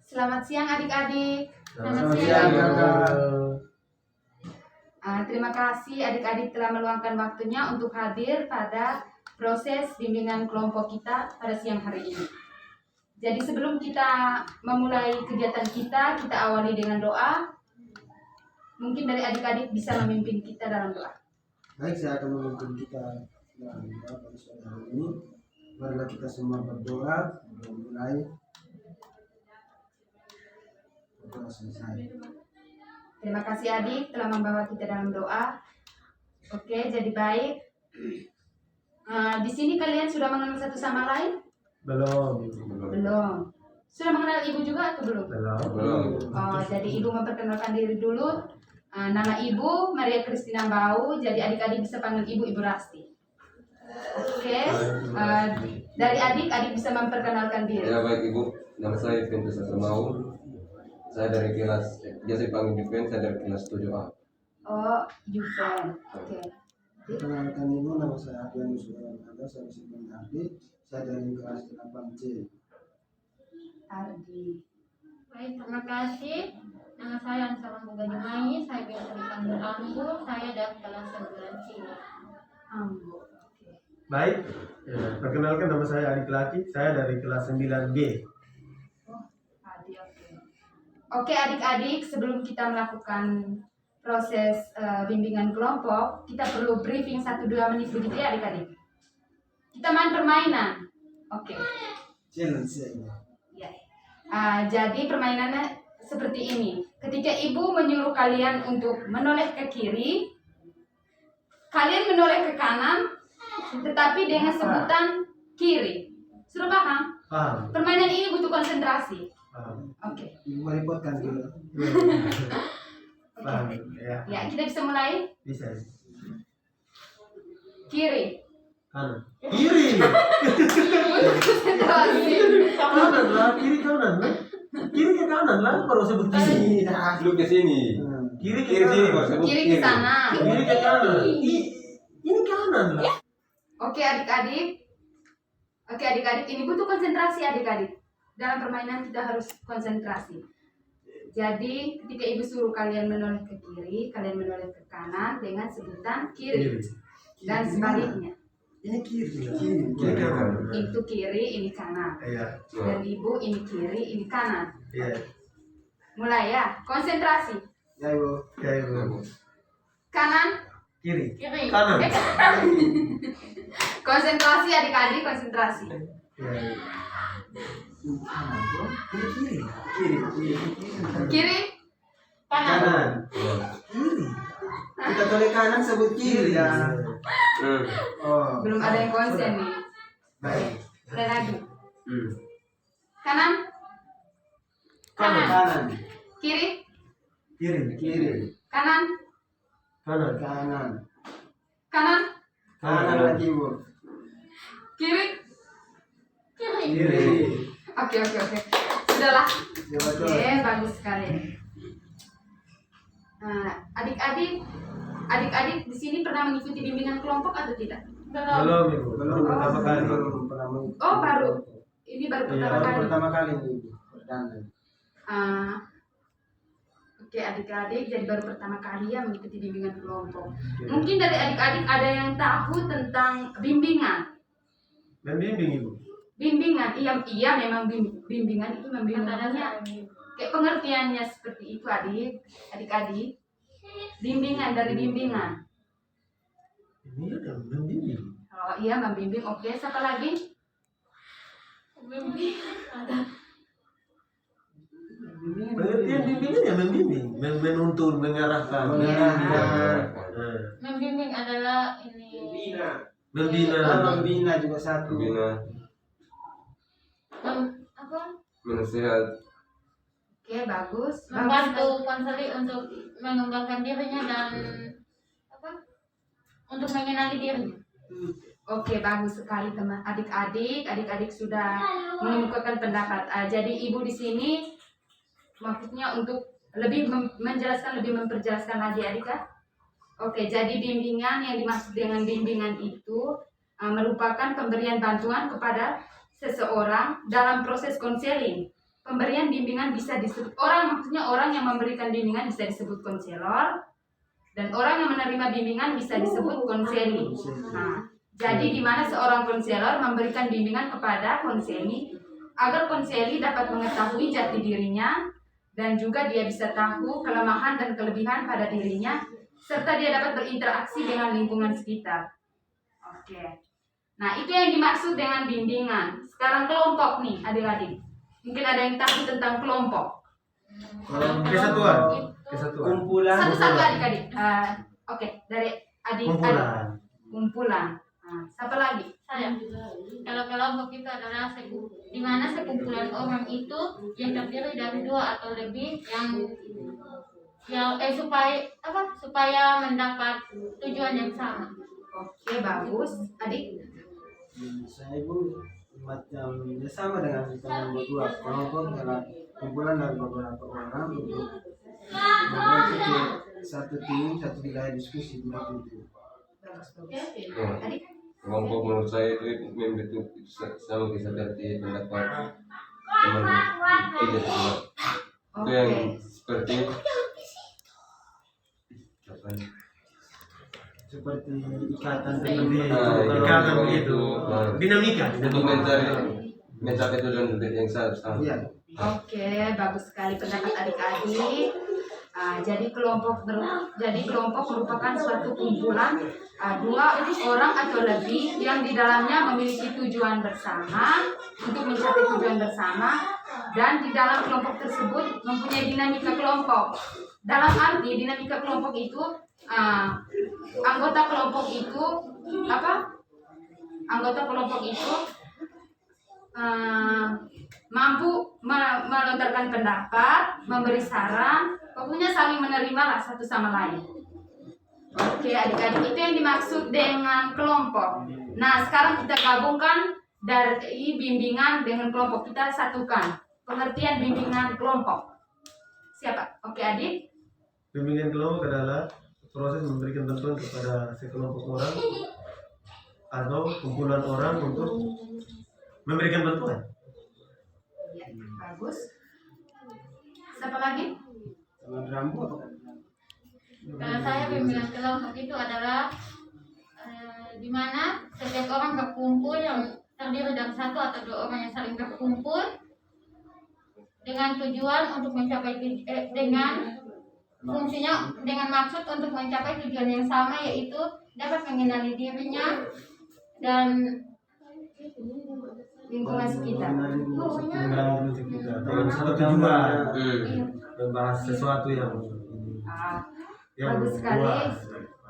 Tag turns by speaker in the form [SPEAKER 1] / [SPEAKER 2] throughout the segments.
[SPEAKER 1] Selamat siang adik-adik.
[SPEAKER 2] Selamat siang, Kakak.
[SPEAKER 1] Terima kasih adik-adik telah meluangkan waktunya untuk hadir pada proses bimbingan kelompok kita pada siang hari ini. Jadi sebelum kita memulai kegiatan kita awali dengan doa. Mungkin dari adik-adik bisa memimpin kita dalam doa.
[SPEAKER 2] Baik, saya akan memimpin kita dalam doa pada sore hari ini. Marilah kita semua berdoa, mulai berdoa selesai.
[SPEAKER 1] Terima kasih adik telah membawa kita dalam doa. Oke, jadi baik. Di sini kalian sudah mengenal satu sama lain?
[SPEAKER 3] Belum.
[SPEAKER 1] Sudah mengenal ibu juga atau belum?
[SPEAKER 3] Belum.
[SPEAKER 1] Oh, jadi ibu memperkenalkan diri dulu. Nama ibu Maria Kristina Bau. Jadi adik-adik bisa panggil ibu Rasti. Oke. Dari adik bisa memperkenalkan diri.
[SPEAKER 4] Ya baik Ibu, nama saya Ventus Asamaul. Saya dari kelas, biasa dipanggil Juven, saya dari kelas 7A.
[SPEAKER 1] Oh, Juven. Oke.
[SPEAKER 2] Perkenalkan ibu, nama saya Adrian Sudarmada, saya disebut Ardi, saya dari kelas 8C.
[SPEAKER 1] Ardi.
[SPEAKER 5] Baik, terima kasih. Nama saya Ansa Lambu Banyumai, saya biasa dipanggil Ambu, saya dari kelas 9C.
[SPEAKER 1] Ambo. Oke.
[SPEAKER 3] Baik. Perkenalkan nama saya Adik Laki, saya dari kelas 9B.
[SPEAKER 1] Oh, Adi, oke. Oke adik-adik, sebelum kita melakukan proses bimbingan kelompok, kita perlu briefing 1-2 menit begitu ya adik-adik. Kita main permainan. Oke.
[SPEAKER 2] Challenge ini.
[SPEAKER 1] Ya. Jadi permainannya seperti ini. Ketika ibu menyuruh kalian untuk menoleh ke kiri, kalian menoleh ke kanan, tetapi dengan sebutan kiri. Sudah paham?
[SPEAKER 3] Paham?
[SPEAKER 1] Permainan ini butuh konsentrasi.
[SPEAKER 3] Paham.
[SPEAKER 1] Oke.
[SPEAKER 2] Ibu merepotkan dulu.
[SPEAKER 3] Paham. Ya.
[SPEAKER 1] Ya, kita bisa mulai.
[SPEAKER 3] Bisa.
[SPEAKER 1] Kiri.
[SPEAKER 3] Kanan. Kiri.
[SPEAKER 1] Konsentrasi.
[SPEAKER 3] Kanan lah. Kiri kanan lah. Kiri ke kanan lah. Baru sebut kiri.
[SPEAKER 4] Lu ke sini.
[SPEAKER 3] Kiri ke
[SPEAKER 4] Kiri sini
[SPEAKER 3] kanan.
[SPEAKER 4] baru sebut
[SPEAKER 1] Kiri ke sana.
[SPEAKER 3] Kiri ke kanan. Ini kanan lah.
[SPEAKER 1] Oke adik-adik. Oke adik-adik, ini butuh konsentrasi adik-adik. Dalam permainan kita harus konsentrasi. Jadi ketika ibu suruh kalian menoleh ke kiri, kalian menoleh ke kanan dengan sebutan kiri. Dan sebaliknya.
[SPEAKER 2] Ini kiri.
[SPEAKER 4] Kiri kanan.
[SPEAKER 1] Itu kiri, ini kanan.
[SPEAKER 3] Iya.
[SPEAKER 1] Dan ibu ini kiri, ini kanan.
[SPEAKER 3] Iya.
[SPEAKER 1] Mulai ya, konsentrasi.
[SPEAKER 2] Ya ibu.
[SPEAKER 3] Ya ibu.
[SPEAKER 1] Kanan,
[SPEAKER 3] Kiri.
[SPEAKER 5] Kiri.
[SPEAKER 3] Kanan.
[SPEAKER 1] konsentrasi adik-adik, konsentrasi.
[SPEAKER 3] Ya.
[SPEAKER 2] Ini kiri. Kiri.
[SPEAKER 1] Kiri,
[SPEAKER 5] Kanan.
[SPEAKER 3] Kanan.
[SPEAKER 2] Kiri. Kita toleh kanan sebut kiri ya. Oh.
[SPEAKER 1] belum ada yang konsen nih.
[SPEAKER 2] Baik.
[SPEAKER 1] Udah lagi. Kanan,
[SPEAKER 2] Kanan.
[SPEAKER 1] kiri,
[SPEAKER 2] Kiri.
[SPEAKER 1] kanan,
[SPEAKER 3] Kanan.
[SPEAKER 2] Kanan.
[SPEAKER 1] kanan,
[SPEAKER 2] Kanan lagi ibu.
[SPEAKER 1] kiri.
[SPEAKER 3] Kiri.
[SPEAKER 1] Oke. Sudahlah.
[SPEAKER 2] Coba
[SPEAKER 1] Oke, bagus sekali. Adik-adik di sini pernah mengikuti bimbingan kelompok atau tidak?
[SPEAKER 3] Belum ibu. Belum pertama kali.
[SPEAKER 2] Belum pernah mengikuti.
[SPEAKER 1] Oh, baru. Ini baru pertama
[SPEAKER 2] Baru
[SPEAKER 1] kali.
[SPEAKER 2] pertama kali ini ibu. Perdana.
[SPEAKER 1] Oke, adik-adik, jadi baru pertama kali ya mengikuti bimbingan kelompok. Mungkin dari adik-adik ada yang tahu tentang bimbingan.
[SPEAKER 3] Membimbing ibu.
[SPEAKER 1] Bimbingan, iya memang bimbingan itu membimbingnya. Kayak pengertiannya seperti itu adik-adik. Bimbingan dari bimbingan.
[SPEAKER 3] Ini ada membimbing.
[SPEAKER 1] Oh iya membimbing, oke. Siapa lagi?
[SPEAKER 3] Pengertian bimbingan ya membimbing, menuntun, mengarahkan.
[SPEAKER 5] Membimbing adalah ini.
[SPEAKER 2] Membina juga satu.
[SPEAKER 4] Bina,
[SPEAKER 5] Apa?
[SPEAKER 4] menasihat,
[SPEAKER 1] Oke, bagus.
[SPEAKER 5] Membantu konseli untuk mengembangkan dirinya dan apa? Untuk mengenali dirinya.
[SPEAKER 1] Oke, bagus sekali teman adik-adik sudah mengemukakan pendapat. Jadi ibu di sini maksudnya untuk lebih memperjelaskan lagi adik ya. Oke, jadi bimbingan yang dimaksud dengan bimbingan itu merupakan pemberian bantuan kepada seseorang dalam proses konseling pemberian bimbingan bisa disebut orang, maksudnya orang yang memberikan bimbingan bisa disebut konselor, dan orang yang menerima bimbingan bisa disebut konseli. Nah, jadi di mana seorang konselor memberikan bimbingan kepada konseli agar konseli dapat mengetahui jati dirinya dan juga dia bisa tahu kelemahan dan kelebihan pada dirinya serta dia dapat berinteraksi dengan lingkungan sekitar. Oke. Nah, itu yang dimaksud dengan bimbingan. Sekarang kelompok nih, adik-adik. Mungkin ada yang tahu tentang kelompok.
[SPEAKER 3] Kesatuan.
[SPEAKER 2] Kumpulan.
[SPEAKER 1] Satu-satu adik-adik. Oke, dari adik-adik.
[SPEAKER 3] Kumpulan.
[SPEAKER 1] Kumpulan. Nah, siapa lagi?
[SPEAKER 5] Saya. Kalau kelompok itu adalah di mana sekumpulan orang itu yang terdiri dari 2 atau lebih yang supaya mendapat tujuan yang sama.
[SPEAKER 1] Oke, bagus. Adik.
[SPEAKER 2] Saya pun macam sama dengan teman berdua. Kelompok adalah kumpulan dari beberapa orang untuk membentuk satu tim, satu wilayah diskusi begitu itu.
[SPEAKER 1] Adik.
[SPEAKER 4] Kelompok menurut saya itu membentuk sama seperti pendapat teman itu yang seperti
[SPEAKER 2] Seperti ikatan
[SPEAKER 3] Ikatan begitu. Dinamika.
[SPEAKER 4] untuk mencapai tujuan yang sama.
[SPEAKER 2] Iya.
[SPEAKER 1] Oke, bagus sekali pendapat adik-adik. Jadi kelompok merupakan suatu kumpulan 2 orang atau lebih yang di dalamnya memiliki tujuan bersama untuk mencapai tujuan bersama, dan di dalam kelompok tersebut mempunyai dinamika kelompok. Dalam arti dinamika kelompok itu anggota kelompok itu mampu melontarkan pendapat, memberi saran, pokoknya saling menerima lah satu sama lain. Oke adik-adik, itu yang dimaksud dengan kelompok. Nah, sekarang kita gabungkan dari bimbingan dengan kelompok, kita satukan pengertian bimbingan kelompok. Siapa? Oke adik.
[SPEAKER 3] Bimbingan kelompok adalah proses memberikan bantuan kepada sekelompok orang atau kumpulan orang untuk memberikan bantuan.
[SPEAKER 1] Ya, bagus. Siapa lagi?
[SPEAKER 2] Sama rambut.
[SPEAKER 5] Kalau saya bimbingan kelompok itu adalah di mana setiap orang berkumpul yang terdiri dari 1 atau 2 orang yang saling berkumpul dengan tujuan untuk mencapai dengan fungsinya dengan maksud untuk mencapai tujuan yang sama, yaitu dapat mengenali dirinya dan
[SPEAKER 1] Lingkungan sekitar.
[SPEAKER 3] Dengan dengan satu tujuan membahas sesuatu yang
[SPEAKER 1] Bagus sekali.
[SPEAKER 3] luas.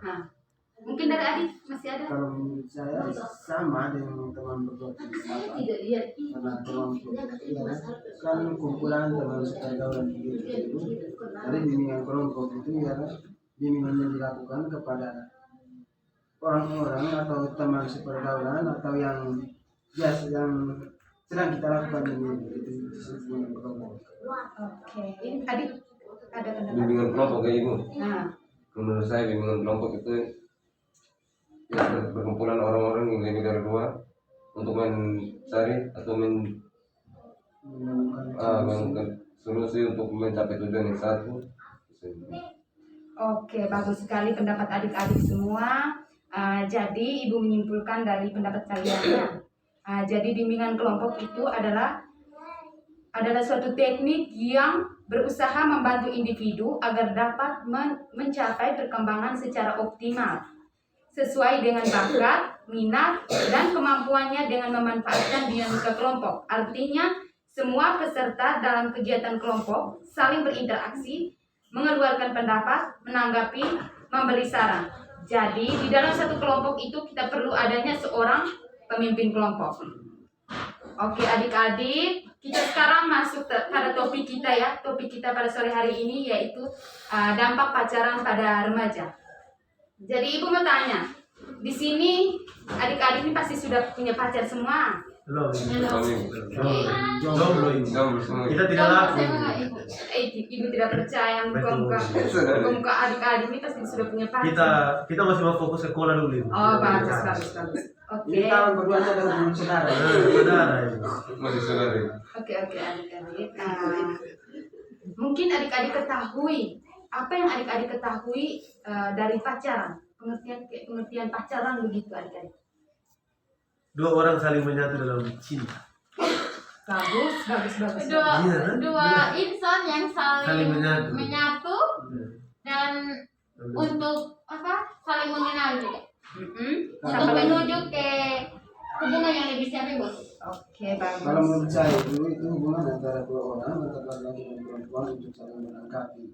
[SPEAKER 1] Nah, mungkin dari adik masih ada?
[SPEAKER 2] Kalau menurut saya sama dengan teman berdua karena kelompok kan kumpulan teman sepergaulan begitu. Jadi bimbingan kelompok itu ya bimbingan yang dilakukan kepada orang-orang atau teman sepergaulan atau yang sedang kita lakukan ini itu disebut bimbingan kelompok.
[SPEAKER 1] Oke, ini adik ada pendapat?
[SPEAKER 4] Bimbingan kelompok kayak ibu.
[SPEAKER 1] Nah,
[SPEAKER 4] Menurut saya bimbingan kelompok itu ya perkumpulan orang-orang yang lebih dari 2 untuk mencari atau menemukan solusi untuk mencapai tujuan yang satu.
[SPEAKER 1] oke, bagus sekali pendapat adik-adik semua. Jadi ibu menyimpulkan dari pendapat kalian ya. Jadi bimbingan kelompok itu adalah suatu teknik yang berusaha membantu individu agar dapat mencapai perkembangan secara optimal sesuai dengan bakat, minat, dan kemampuannya dengan memanfaatkan dinamika kelompok. Artinya, semua peserta dalam kegiatan kelompok saling berinteraksi, mengeluarkan pendapat, menanggapi, memberi saran. Jadi, di dalam satu kelompok itu kita perlu adanya seorang pemimpin kelompok. Oke adik-adik, kita sekarang masuk pada topik kita ya. Topik kita pada sore hari ini yaitu dampak pacaran pada remaja. Jadi ibu mau tanya, di sini adik-adik ini pasti sudah punya pacar semua.
[SPEAKER 3] Belum.
[SPEAKER 5] Belum.
[SPEAKER 3] Jomblo ini.
[SPEAKER 4] Jomblo semua.
[SPEAKER 3] Kita tidak
[SPEAKER 5] Coba
[SPEAKER 3] laku.
[SPEAKER 5] saya mau ibu.
[SPEAKER 1] Ibu tidak percaya muka adik-adik ini pasti sudah punya pacar.
[SPEAKER 3] Kita masih mau fokus sekolah dulu. Ibu.
[SPEAKER 1] Oh, bagus. Oke.
[SPEAKER 2] Ini tahun berdua ada hubungan saudara.
[SPEAKER 3] Saudara ini.
[SPEAKER 4] Masih saudara.
[SPEAKER 1] Oke, adik-adik. Mungkin adik-adik ketahui apa yang adik-adik ketahui dari pacaran, pengertian pacaran begitu adik-adik.
[SPEAKER 3] Dua orang saling menyatu dalam cinta.
[SPEAKER 1] Bagus.
[SPEAKER 5] Dua insan yang
[SPEAKER 3] Saling
[SPEAKER 5] saling
[SPEAKER 3] menyatu.
[SPEAKER 5] dan untuk saling mengenal juga. Untuk
[SPEAKER 1] Sampai
[SPEAKER 5] menuju ke hubungan yang lebih serius.
[SPEAKER 1] Oke, bagus.
[SPEAKER 2] Kalau menurut saya itu hubungan antara dua orang antara laki-laki dan perempuan untuk saling melengkapi.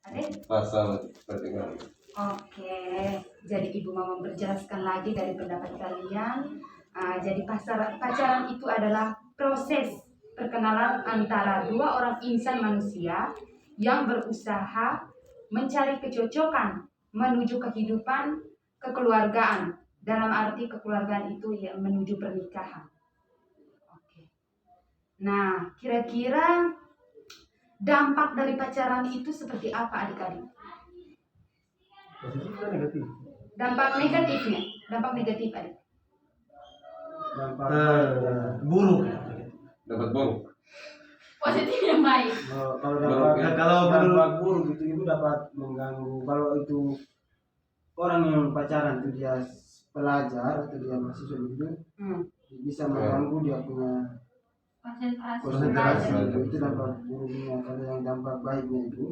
[SPEAKER 1] Adik?
[SPEAKER 4] Pasal pertigaan.
[SPEAKER 1] Oke, jadi Ibu mau memperjelaskan lagi dari pendapat kalian. Jadi pacaran itu adalah proses perkenalan antara dua orang insan manusia yang berusaha mencari kecocokan menuju kehidupan kekeluargaan. Dalam arti kekeluargaan itu ya menuju pernikahan. Oke. Nah, kira-kira dampak dari pacaran itu seperti apa adik-adik?
[SPEAKER 3] Positif atau negatif?
[SPEAKER 1] Dampak negatifnya, dampak negatif adik.
[SPEAKER 2] Dampak
[SPEAKER 3] Buruk.
[SPEAKER 4] Dapat buruk.
[SPEAKER 5] Positif yang baik.
[SPEAKER 2] kalau dampak
[SPEAKER 3] Ya, kalau
[SPEAKER 2] dampak buruk itu dapat mengganggu. Kalau itu orang yang pacaran itu dia pelajar atau dia mahasiswa begitu bisa mengganggu dia punya konsentrasi. Itu dampak buruknya. Kalau yang dampak baiknya itu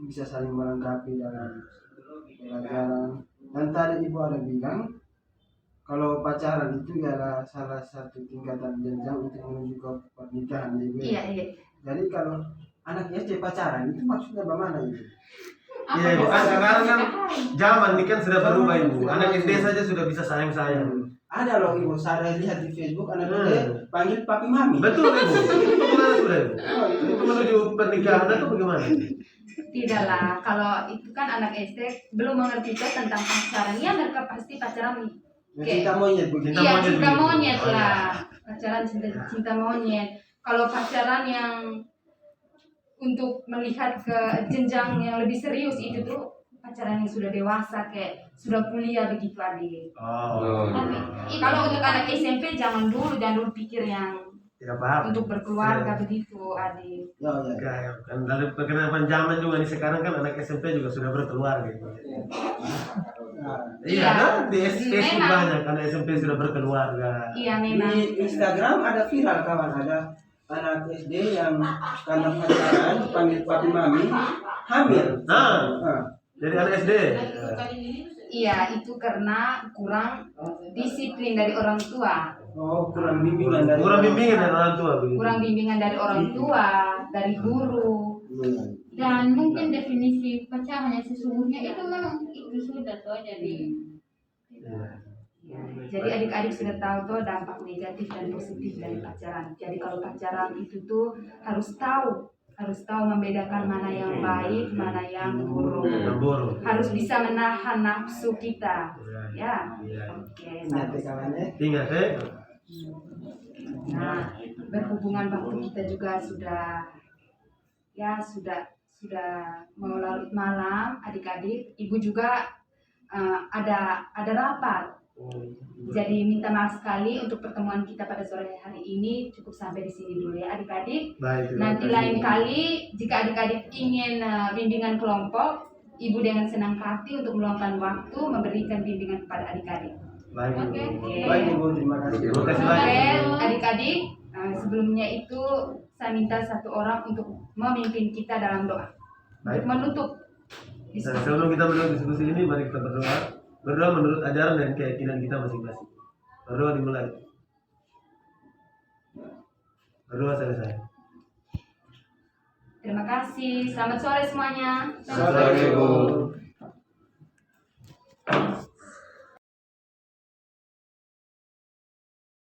[SPEAKER 2] bisa saling melengkapi dalam pelajaran. Dan tadi ibu ada bilang kalau pacaran itu adalah salah satu tingkatan jenjang untuk menuju ke pernikahan.
[SPEAKER 1] Iya.
[SPEAKER 2] Jadi kalau anak SD pacaran itu maksudnya bagaimana itu?
[SPEAKER 3] Iya, Ibu. Kan sekarang kan zaman ini kan sudah berubah Ibu. Anak SD saja sudah bisa sayang-sayang.
[SPEAKER 2] Ada loh ibu, saya lihat di Facebook anak SD panggil papi mami.
[SPEAKER 3] Betul Ibu. Itu bagaimana sudah Ibu? Itu menuju pernikahan atau bagaimana?
[SPEAKER 1] Tidaklah, kalau itu kan anak SD belum mengerti tentang pacaran. Ya mereka pasti pacaran.
[SPEAKER 2] Cinta monyet begitu.
[SPEAKER 1] Iya, cinta monyet
[SPEAKER 3] Oh,
[SPEAKER 1] lah. Pacaran cinta monyet. Kalau pacaran yang untuk melihat ke jenjang yang lebih serius itu tuh pacaran yang sudah dewasa kayak sudah kuliah begitu adik.
[SPEAKER 3] Oh.
[SPEAKER 5] Tapi
[SPEAKER 1] Kalau untuk anak SMP jangan dulu pikir yang
[SPEAKER 3] Tidak paham.
[SPEAKER 1] untuk berkeluarga begitu adik.
[SPEAKER 2] Ya.
[SPEAKER 3] Kayak kan dari perkembangan zaman juga nih sekarang kan anak SMP juga sudah berkeluarga gitu.
[SPEAKER 2] Nah,
[SPEAKER 3] Iya kan di Facebook
[SPEAKER 1] Memang.
[SPEAKER 3] banyak anak SMP sudah berkeluarga.
[SPEAKER 1] Iya memang.
[SPEAKER 2] di Instagram ada viral kawan, ada anak SD yang karena pacaran panggil papi mami hamil.
[SPEAKER 3] Jadi anak SD.
[SPEAKER 1] Iya, itu karena kurang disiplin dari orang tua.
[SPEAKER 2] Oh, kurang bimbingan dari
[SPEAKER 3] orang tua begitu.
[SPEAKER 1] Kurang bimbingan dari orang tua, dari guru.
[SPEAKER 5] dan mungkin definisi pacaran yang sesungguhnya itu memang itu sudah tuh jadi
[SPEAKER 1] Ya, jadi adik-adik sudah tahu tuh dampak negatif dan positif dari pacaran. Jadi kalau pacaran itu tuh harus tahu membedakan mana yang baik, mana yang buruk. Harus bisa menahan nafsu kita. Ya. Oke.
[SPEAKER 2] Ingat kawannya.
[SPEAKER 3] Ingat
[SPEAKER 1] Nah, berhubungan waktu kita juga sudah mau larut malam, adik-adik. Ibu juga ada rapat. Jadi minta maaf sekali untuk pertemuan kita pada sore hari ini cukup sampai di sini dulu ya adik-adik.
[SPEAKER 3] Baik.
[SPEAKER 1] Nanti lain kali jika adik-adik ingin bimbingan kelompok, Ibu dengan senang hati untuk meluangkan waktu memberikan bimbingan kepada adik-adik.
[SPEAKER 3] Baik.
[SPEAKER 5] Oke.
[SPEAKER 2] Baik ibu, terima kasih.
[SPEAKER 3] Terima kasih
[SPEAKER 1] Oke,
[SPEAKER 3] banyak.
[SPEAKER 1] adik-adik, sebelumnya itu saya minta satu orang untuk memimpin kita dalam doa. Untuk
[SPEAKER 3] Baik.
[SPEAKER 1] menutup
[SPEAKER 3] Nah,
[SPEAKER 1] diskusi.
[SPEAKER 3] sebelum kita menutup diskusi ini, mari kita berdoa. Berdoa menurut ajaran dan keyakinan kita masing-masing. Berdoa dimulai. Berdoa selesai.
[SPEAKER 1] Terima kasih. Selamat sore semuanya.
[SPEAKER 2] Selamat sore, Bu.